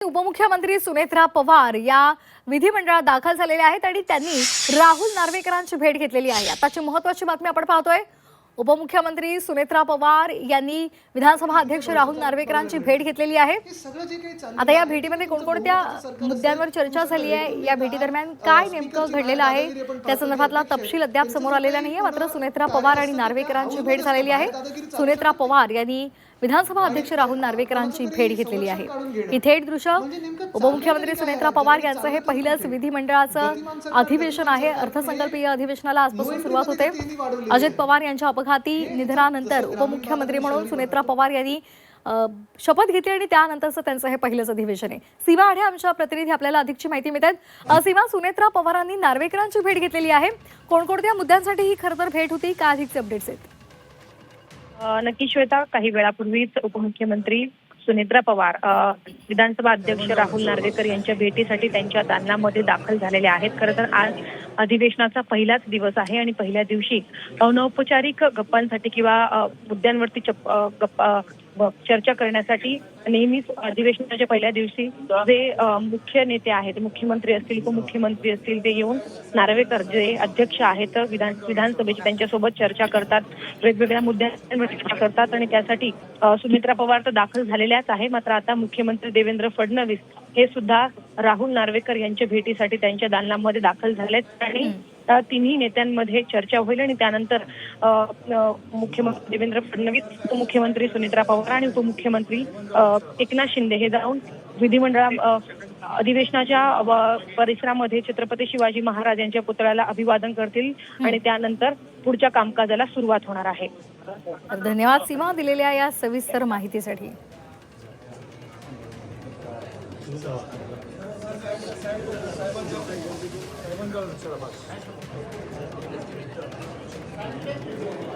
उपमुख्यमंत्री सुनेत्रा पवार या विधिमंडळात दाखल झालेल्या आहेत आणि त्यांनी राहुल नार्वेकरांची भेट घेतलेली आहे। आताची महत्त्वाची बातमी आपण पाहतोय। उपमुख्यमंत्री सुनेत्रा पवार यांनी विधानसभा अध्यक्ष राहुल नार्वेकरांची भेट घेतलेली आहे। आता या भेटीमध्ये कोणकोणत्या मुद्द्यांवर चर्चा झाली आहे, या भेटीदरम्यान काय नेमकं घडलेलं आहे त्या संदर्भातला तपशील अद्याप समोर आलेला नाहीये। मात्र सुनेत्रा पवार आणि नार्वेकरांची भेट झालेली आहे। सुनेत्रा पवार यांनी विधानसभा अध्यक्ष राहुल नार्वेकरांची भेट घेतलेली आहे। ही थेट दृश्य उपमुख्यमंत्री सुनेत्रा पवार यांचं हे पहिलंच विधिमंडळाचं अधिवेशन आहे। अर्थसंकल्पीय अधिवेशनाला आजपासून सुरुवात होते। अजित पवार यांच्या अपघाती निधनानंतर उपमुख्यमंत्री म्हणून सुनेत्रा पवार यांनी शपथ घेतली आणि त्यानंतरचं त्यांचं हे पहिलंच अधिवेशन आहे। सीमा आढे आमच्या प्रतिनिधी आपल्याला अधिकची माहिती मिळतात। सीमा, सुनेत्रा पवारांनी नार्वेकरांची भेट घेतलेली आहे। कोणकोणत्या मुद्द्यांसाठी ही खरं तर भेट होती, काय अधिकचे अपडेट्स आहेत? नक्की श्वेता, काही वेळापूर्वीच उपमुख्यमंत्री सुनेत्रा पवार विधानसभा अध्यक्ष राहुल नार्वेकर यांच्या भेटीसाठी त्यांच्या दालनामध्ये दाखल झालेले आहेत। खरं तर आज अधिवेशनाचा पहिलाच दिवस आहे आणि पहिल्या दिवशी अनौपचारिक गप्पांसाठी किंवा मुद्द्यांवरती चर्चा करण्यासाठी नेहमीच अधिवेशनाच्या पहिल्या दिवशी जे मुख्य नेते आहेत, मुख्यमंत्री असतील, उपमुख्यमंत्री असतील, ते येऊन नार्वेकर जे अध्यक्ष आहेत विधानसभेची त्यांच्यासोबत चर्चा करतात, वेगवेगळ्या मुद्द्यांवर चर्चा करतात आणि त्यासाठी सुनेत्रा पवार तर दाखल झालेल्याच आहे। मात्र आता मुख्यमंत्री देवेंद्र फडणवीस हे सुद्धा राहुल नार्वेकर यांच्या भेटीसाठी त्यांच्या दालनामध्ये दाखल झालेत आणि तिन्ही नेत्यांमध्ये चर्चा होईल आणि त्यानंतर मुख्यमंत्री देवेंद्र फडणवीस, उपमुख्यमंत्री सुनेत्रा पवार आणि उपमुख्यमंत्री एकनाथ शिंदे हे जाऊन विधिमंडळ अधिवेशनाच्या परिसरामध्ये छत्रपती शिवाजी महाराज यांच्या पुतळ्याला अभिवादन करतील आणि त्यानंतर पुढच्या कामकाजाला सुरुवात होणार आहे। धन्यवाद सीमा, दिलेल्या या सविस्तर माहितीसाठी। Thank you.